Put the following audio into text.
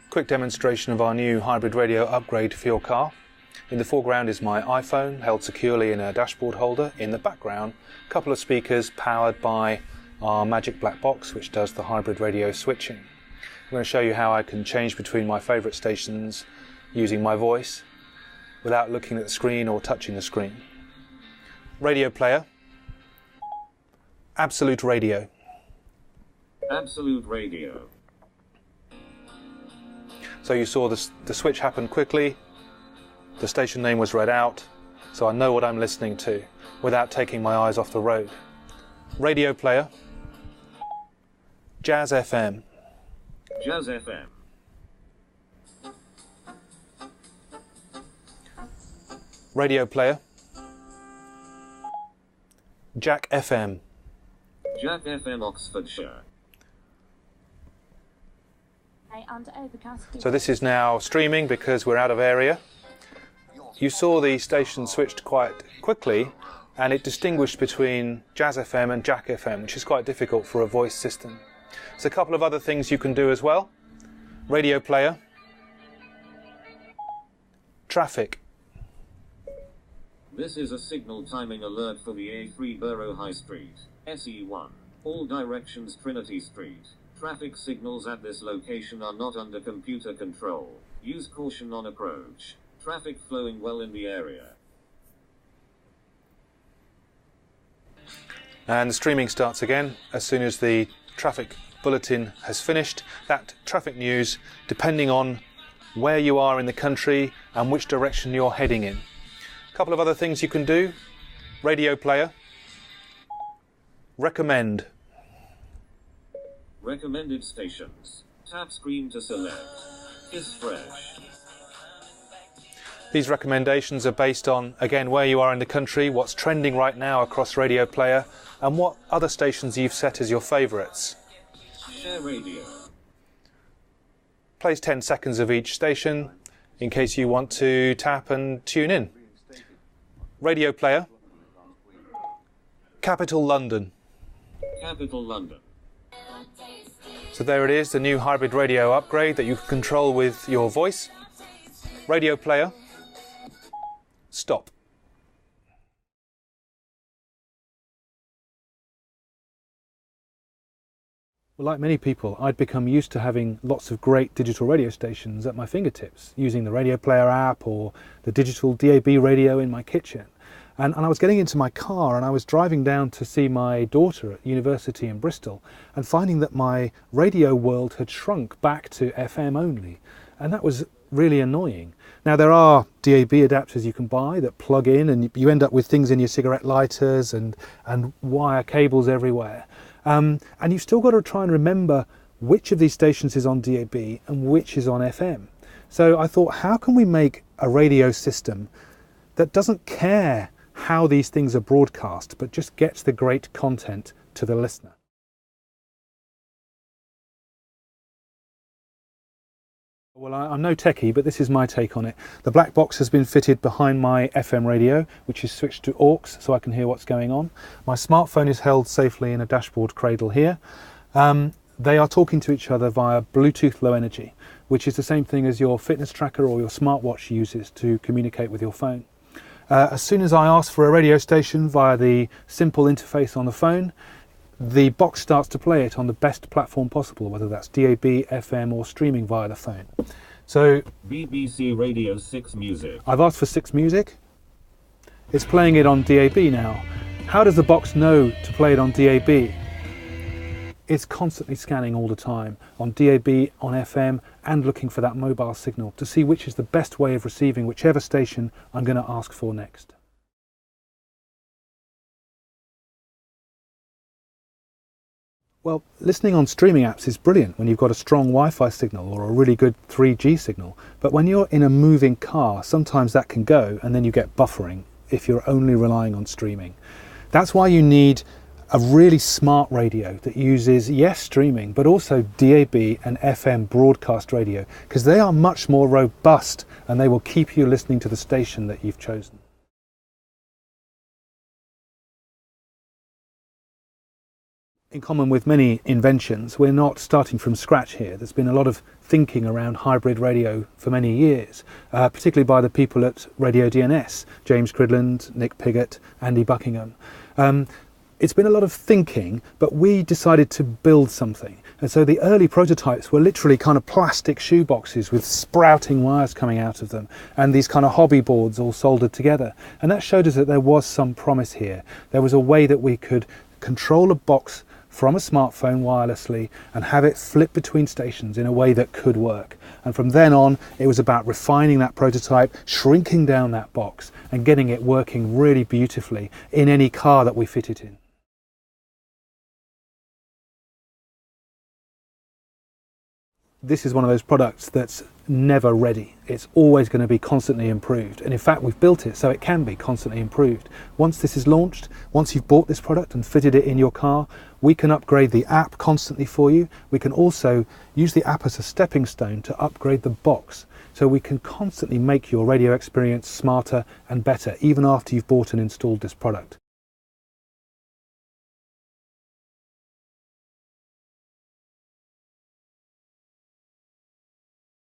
Quick demonstration of our new hybrid radio upgrade for your car. In the foreground is my iPhone held securely in a dashboard holder. In the background, a couple of speakers powered by our magic black box which does the hybrid radio switching. I'm going to show you how I can change between my favourite stations using my voice without looking at the screen or touching the screen. Radio player, absolute radio. Absolute radio. So you saw the switch happen quickly, the station name was read out, so I know what I'm listening to without taking my eyes off the road. Radio player, Jazz FM. Jazz FM. Radio player, Jack FM. Jack FM Oxfordshire. So this is now streaming because we're out of area. You saw the station switched quite quickly and it distinguished between Jazz FM and Jack FM, which is quite difficult for a voice system. There's a couple of other things you can do as well. Radio player, traffic. This is a signal timing alert for the A3 Borough High Street, SE1. All directions Trinity Street. Traffic signals at this location are not under computer control. Use caution on approach. Traffic flowing well in the area. And the streaming starts again as soon as the traffic bulletin has finished. That traffic news, depending on where you are in the country and which direction you're heading in. A couple of other things you can do. Radio player, recommend. Recommended stations. Tap screen to select. Is fresh. These recommendations are based on, again, where you are in the country, what's trending right now across Radio Player, and what other stations you've set as your favourites. Share radio. Plays 10 seconds of each station in case you want to tap and tune in. Radio Player, Capital London. Capital London. So there it is, the new hybrid radio upgrade that you can control with your voice. Radio player, stop. Well, like many people, I'd become used to having lots of great digital radio stations at my fingertips, using the Radio Player app or the digital DAB radio in my kitchen. And I was getting into my car and I was driving down to see my daughter at university in Bristol and finding that my radio world had shrunk back to FM only. And that was really annoying. Now there are DAB adapters you can buy that plug in and you end up with things in your cigarette lighters and wire cables everywhere. And you've still got to try and remember which of these stations is on DAB and which is on FM. So I thought, how can we make a radio system that doesn't care how these things are broadcast, but just gets the great content to the listener? Well, I'm no techie, but this is my take on it. The black box has been fitted behind my FM radio, which is switched to aux so I can hear what's going on. My smartphone is held safely in a dashboard cradle here. They are talking to each other via Bluetooth Low Energy, which is the same thing as your fitness tracker or your smartwatch uses to communicate with your phone. As soon as I ask for a radio station via the simple interface on the phone, the box starts to play it on the best platform possible, whether that's DAB, FM or streaming via the phone. So BBC Radio 6 Music. I've asked for 6 Music. It's playing it on DAB now. How does the box know to play it on DAB? It's constantly scanning all the time on DAB, on FM, and looking for that mobile signal to see which is the best way of receiving whichever station I'm going to ask for next. Well, listening on streaming apps is brilliant when you've got a strong Wi-Fi signal or a really good 3G signal, but when you're in a moving car, sometimes that can go and then you get buffering if you're only relying on streaming. That's why you need a really smart radio that uses, yes, streaming, but also DAB and FM broadcast radio, because they are much more robust and they will keep you listening to the station that you've chosen. In common with many inventions, we're not starting from scratch here. There's been a lot of thinking around hybrid radio for many years, particularly by the people at Radio DNS, James Cridland, Nick Piggott, Andy Buckingham. It's been a lot of thinking, but we decided to build something. And so the early prototypes were literally kind of plastic shoeboxes with sprouting wires coming out of them, and these kind of hobby boards all soldered together. And that showed us that there was some promise here. There was a way that we could control a box from a smartphone wirelessly and have it flip between stations in a way that could work. And from then on, it was about refining that prototype, shrinking down that box and getting it working really beautifully in any car that we fit it in. This is one of those products that's never ready. It's always going to be constantly improved. And in fact, we've built it so it can be constantly improved. Once this is launched, once you've bought this product and fitted it in your car, we can upgrade the app constantly for you. We can also use the app as a stepping stone to upgrade the box. So we can constantly make your radio experience smarter and better, even after you've bought and installed this product.